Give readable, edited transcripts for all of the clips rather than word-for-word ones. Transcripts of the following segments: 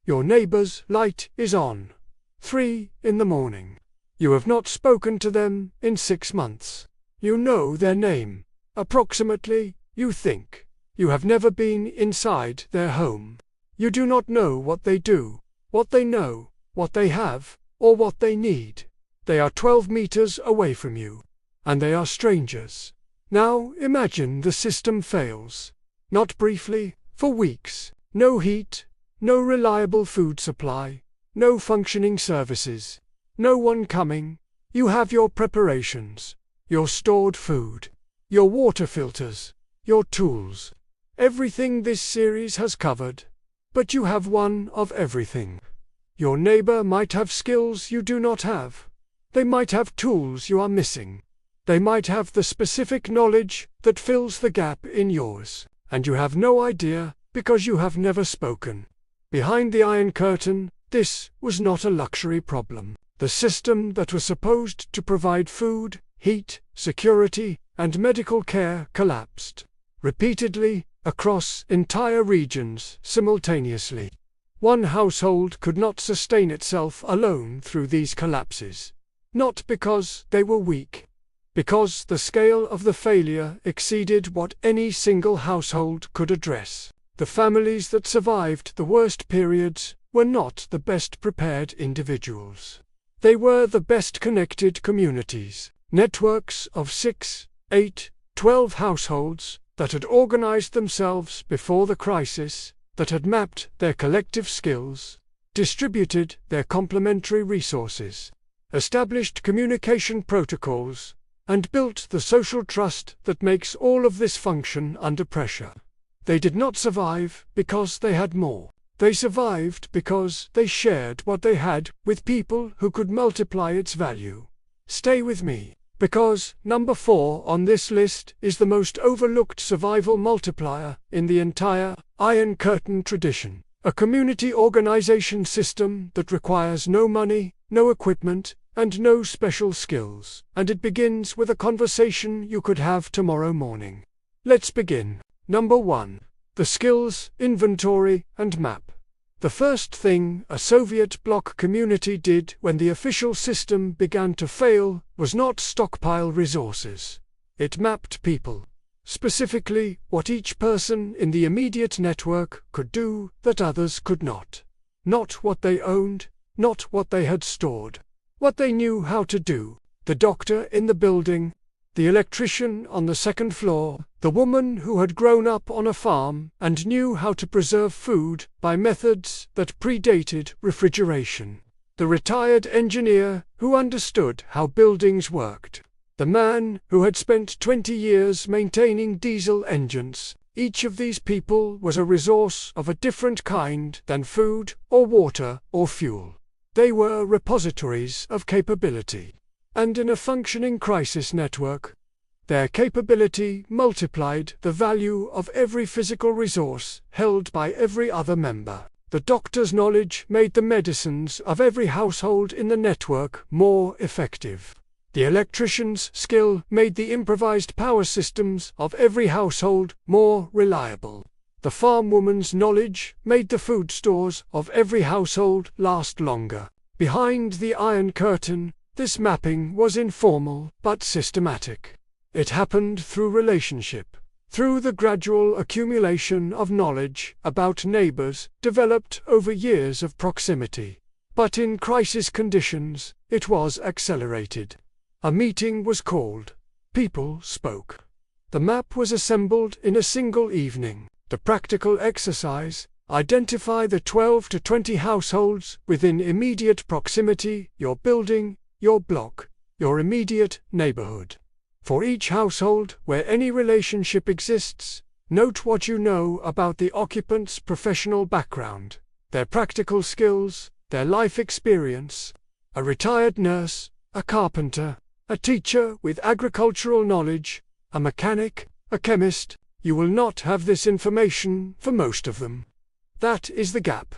Your neighbor's light is on. 3 in the morning. You have not spoken to them in 6 months. You know their name. Approximately, you think. You have never been inside their home. You do not know what they do, what they know, what they have, or what they need. They are 12 meters away from you. And they are strangers. Now imagine the system fails. Not briefly, for weeks. No heat, no reliable food supply, no functioning services, no one coming. You have your preparations, your stored food, your water filters, your tools. Everything this series has covered. But you have one of everything. Your neighbor might have skills you do not have. They might have tools you are missing. They might have the specific knowledge that fills the gap in yours, and you have no idea because you have never spoken. Behind the Iron Curtain, this was not a luxury problem. The system that was supposed to provide food, heat, security, and medical care collapsed. Repeatedly, across entire regions, simultaneously. One household could not sustain itself alone through these collapses. Not because they were weak. Because the scale of the failure exceeded what any single household could address. The families that survived the worst periods were not the best prepared individuals. They were the best connected communities, networks of 6, 8, 12 households that had organized themselves before the crisis, that had mapped their collective skills, distributed their complementary resources, established communication protocols, and built the social trust that makes all of this function under pressure. They did not survive because they had more. They survived because they shared what they had with people who could multiply its value. Stay with me, because number 4 on this list is the most overlooked survival multiplier in the entire Iron Curtain tradition. A community organization system that requires no money, no equipment, and no special skills. And it begins with a conversation you could have tomorrow morning. Let's begin. Number 1. The skills, inventory, and map. The first thing a Soviet bloc community did when the official system began to fail was not stockpile resources. It mapped people. Specifically, what each person in the immediate network could do that others could not. Not what they owned, not what they had stored. What they knew how to do. The doctor in the building, the electrician on the second floor, the woman who had grown up on a farm and knew how to preserve food by methods that predated refrigeration. The retired engineer who understood how buildings worked. The man who had spent 20 years maintaining diesel engines. Each of these people was a resource of a different kind than food or water or fuel. They were repositories of capability. And in a functioning crisis network, their capability multiplied the value of every physical resource held by every other member. The doctor's knowledge made the medicines of every household in the network more effective. The electrician's skill made the improvised power systems of every household more reliable. The farm woman's knowledge made the food stores of every household last longer. Behind the Iron Curtain, this mapping was informal but systematic. It happened through relationship, through the gradual accumulation of knowledge about neighbors developed over years of proximity. But in crisis conditions, it was accelerated. A meeting was called. People spoke. The map was assembled in a single evening. The practical exercise: identify the 12 to 20 households within immediate proximity, your building, your block, your immediate neighborhood. For each household where any relationship exists, note what you know about the occupant's professional background, their practical skills, their life experience. A retired nurse, a carpenter, a teacher with agricultural knowledge, a mechanic, a chemist. You will not have this information for most of them. That is the gap.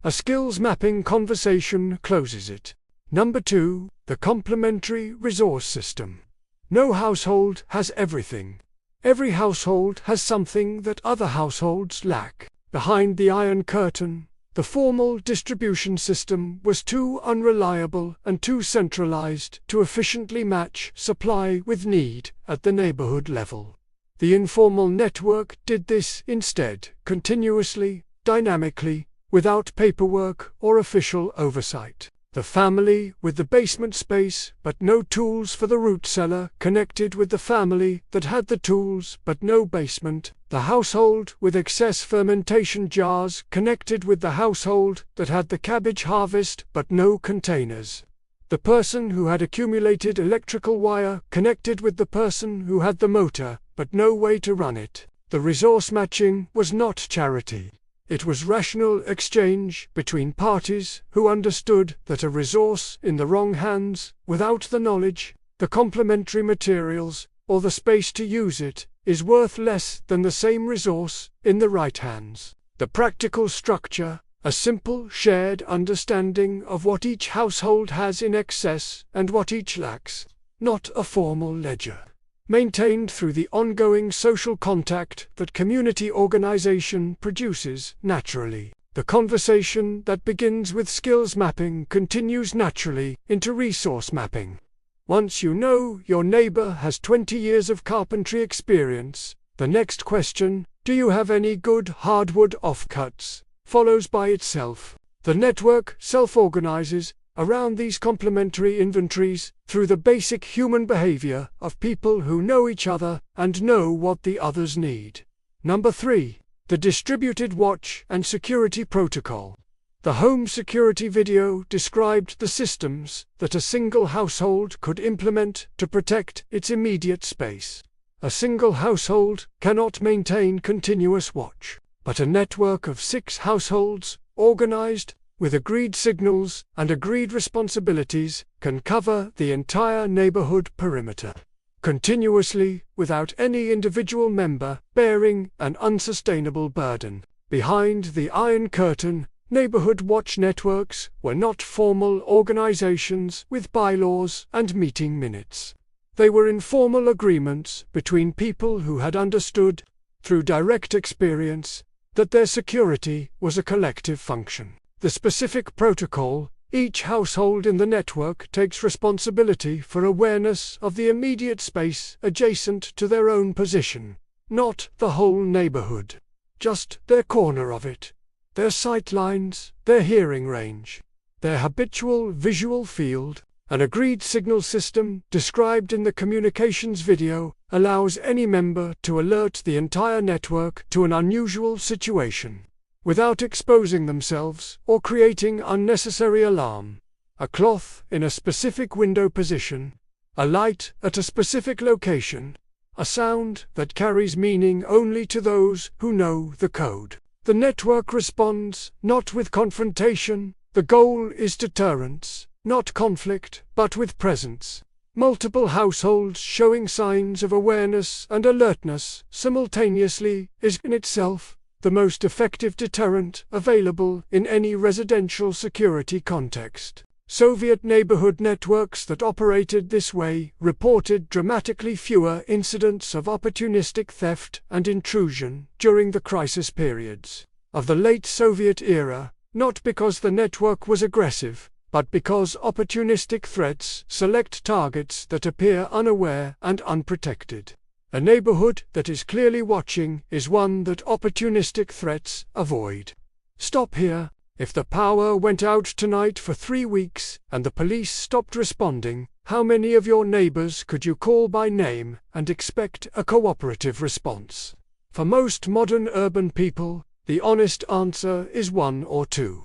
A skills mapping conversation closes it. Number 2, the complementary resource system. No household has everything. Every household has something that other households lack. Behind the Iron Curtain, The formal distribution system was too unreliable and too centralized to efficiently match supply with need at the neighborhood level. The informal network did this instead, continuously, dynamically, without paperwork or official oversight. The family with the basement space but no tools for the root cellar connected with the family that had the tools but no basement. The household with excess fermentation jars connected with the household that had the cabbage harvest but no containers. The person who had accumulated electrical wire connected with the person who had the motor but no way to run it. The resource matching was not charity. It was rational exchange between parties who understood that a resource in the wrong hands, without the knowledge, the complementary materials, or the space to use it, is worth less than the same resource in the right hands. The practical structure, a simple shared understanding of what each household has in excess and what each lacks, not a formal ledger. Maintained through the ongoing social contact that community organization produces naturally. The conversation that begins with skills mapping continues naturally into resource mapping. Once you know your neighbor has 20 years of carpentry experience, the next question, do you have any good hardwood offcuts, follows by itself. The network self-organizes around these complementary inventories through the basic human behavior of people who know each other and know what the others need. Number 3. The distributed watch and security protocol. The home security video described the systems that a single household could implement to protect its immediate space. A single household cannot maintain continuous watch, but a network of 6 households, organized, with agreed signals and agreed responsibilities, can cover the entire neighborhood perimeter, continuously, without any individual member bearing an unsustainable burden. Behind the Iron Curtain, neighborhood watch networks were not formal organizations with bylaws and meeting minutes. They were informal agreements between people who had understood, through direct experience, that their security was a collective function. The specific protocol, each household in the network takes responsibility for awareness of the immediate space adjacent to their own position, not the whole neighborhood, just their corner of it, their sight lines, their hearing range, their habitual visual field. An agreed signal system, described in the communications video, allows any member to alert the entire network to an unusual situation, without exposing themselves or creating unnecessary alarm. A cloth in a specific window position, a light at a specific location, a sound that carries meaning only to those who know the code. The network responds, not with confrontation. The goal is deterrence, not conflict, but with presence. Multiple households showing signs of awareness and alertness simultaneously is in itself the most effective deterrent available in any residential security context. Soviet neighborhood networks that operated this way reported dramatically fewer incidents of opportunistic theft and intrusion during the crisis periods of the late Soviet era, not because the network was aggressive, but because opportunistic threats select targets that appear unaware and unprotected. A neighborhood that is clearly watching is one that opportunistic threats avoid. Stop here. If the power went out tonight for 3 weeks and the police stopped responding, how many of your neighbors could you call by name and expect a cooperative response? For most modern urban people, the honest answer is 1 or 2.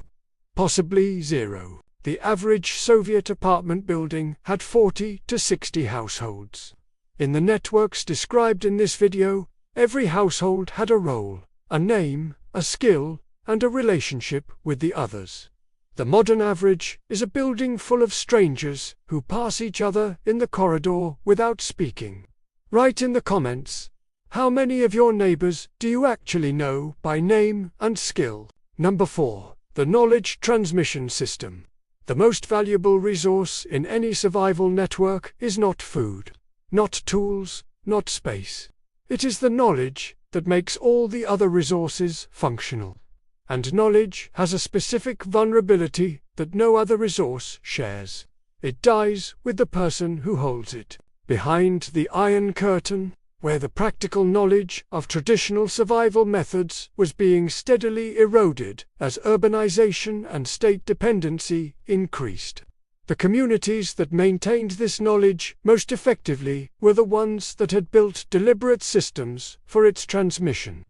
Possibly 0. The average Soviet apartment building had 40 to 60 households. In the networks described in this video, every household had a role, a name, a skill, and a relationship with the others. The modern average is a building full of strangers who pass each other in the corridor without speaking. Write in the comments, how many of your neighbors do you actually know by name and skill? Number 4. The knowledge transmission system. The most valuable resource in any survival network is not food, not tools, not space. It is the knowledge that makes all the other resources functional. And knowledge has a specific vulnerability that no other resource shares. It dies with the person who holds it. Behind the Iron Curtain, where the practical knowledge of traditional survival methods was being steadily eroded as urbanization and state dependency increased. The communities that maintained this knowledge most effectively were the ones that had built deliberate systems for its transmission.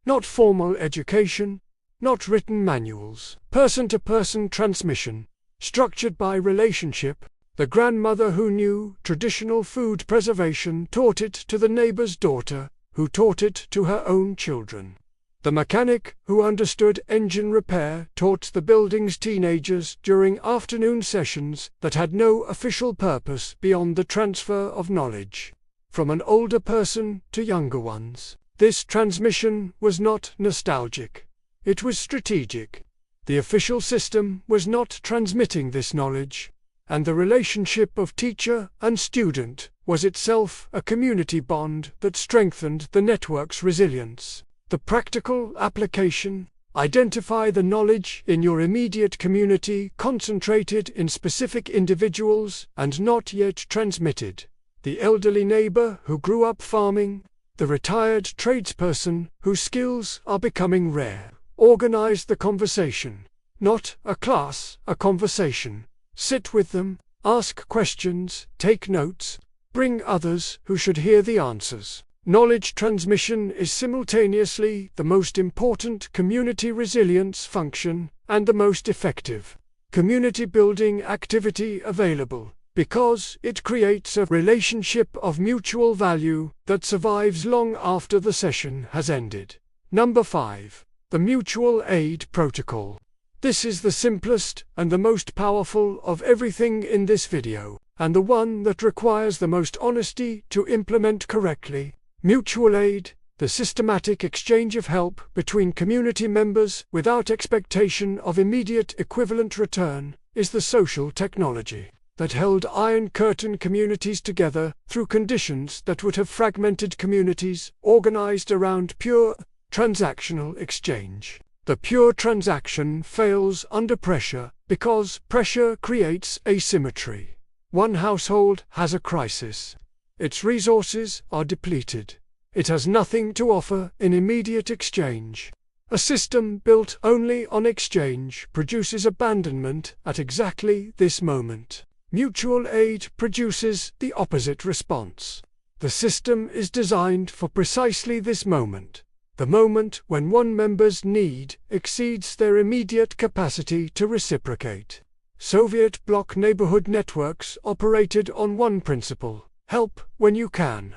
Not formal education, not written manuals, person-to-person transmission, structured by relationship. The grandmother who knew traditional food preservation taught it to the neighbor's daughter, who taught it to her own children. The mechanic who understood engine repair taught the building's teenagers during afternoon sessions that had no official purpose beyond the transfer of knowledge. From an older person to younger ones, this transmission was not nostalgic. It was strategic. The official system was not transmitting this knowledge, and the relationship of teacher and student was itself a community bond that strengthened the network's resilience. The practical application: identify the knowledge in your immediate community concentrated in specific individuals and not yet transmitted. The elderly neighbor who grew up farming, the retired tradesperson whose skills are becoming rare. Organize the conversation. Not a class, a conversation. Sit with them, ask questions, take notes, bring others who should hear the answers. Knowledge transmission is simultaneously the most important community resilience function and the most effective community building activity available, because it creates a relationship of mutual value that survives long after the session has ended. Number 5. The Mutual Aid Protocol. This is the simplest and the most powerful of everything in this video, and the one that requires the most honesty to implement correctly. Mutual aid, the systematic exchange of help between community members without expectation of immediate equivalent return, is the social technology that held Iron Curtain communities together through conditions that would have fragmented communities organized around pure transactional exchange. The pure transaction fails under pressure because pressure creates asymmetry. One household has a crisis. Its resources are depleted. It has nothing to offer in immediate exchange. A system built only on exchange produces abandonment at exactly this moment. Mutual aid produces the opposite response. The system is designed for precisely this moment. The moment when one member's need exceeds their immediate capacity to reciprocate. Soviet bloc neighborhood networks operated on one principle: help when you can,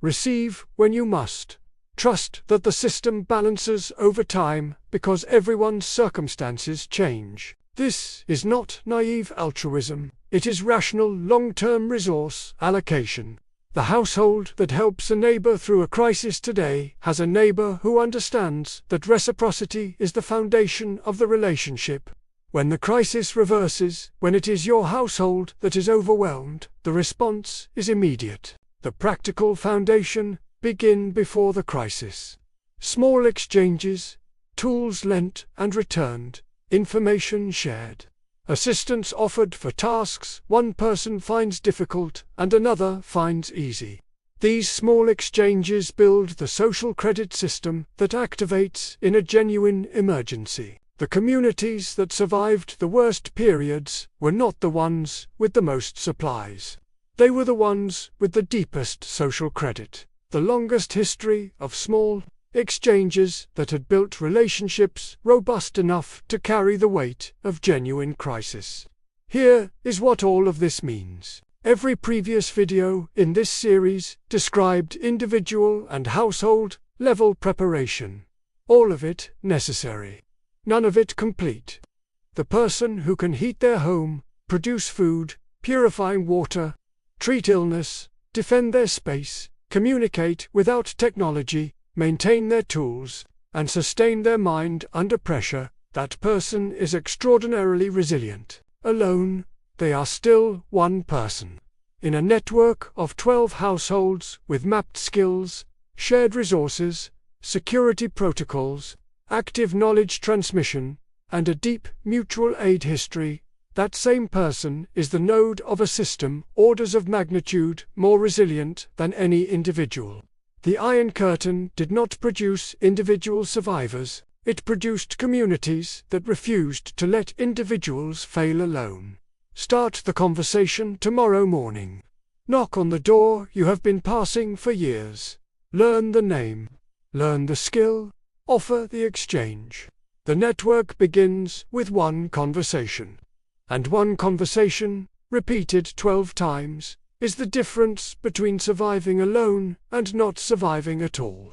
receive when you must. Trust that the system balances over time because everyone's circumstances change. This is not naive altruism, it is rational long-term resource allocation. The household that helps a neighbor through a crisis today has a neighbor who understands that reciprocity is the foundation of the relationship. When the crisis reverses, when it is your household that is overwhelmed, the response is immediate. The practical foundation begin before the crisis. Small exchanges, tools lent and returned, information shared. Assistance offered for tasks one person finds difficult and another finds easy. These small exchanges build the social credit system that activates in a genuine emergency. The communities that survived the worst periods were not the ones with the most supplies. They were the ones with the deepest social credit, the longest history of small exchanges that had built relationships robust enough to carry the weight of genuine crisis. Here is what all of this means. Every previous video in this series described individual and household level preparation. All of it necessary. None of it complete. The person who can heat their home, produce food, purify water, treat illness, defend their space, communicate without technology, maintain their tools, and sustain their mind under pressure, that person is extraordinarily resilient. Alone, they are still one person. In a network of 12 households with mapped skills, shared resources, security protocols, active knowledge transmission, and a deep mutual aid history, that same person is the node of a system orders of magnitude more resilient than any individual. The Iron Curtain did not produce individual survivors, it produced communities that refused to let individuals fail alone. Start the conversation tomorrow morning. Knock on the door you have been passing for years. Learn the name. Learn the skill. Offer the exchange. The network begins with one conversation. And one conversation, repeated 12 times, is the difference between surviving alone and not surviving at all.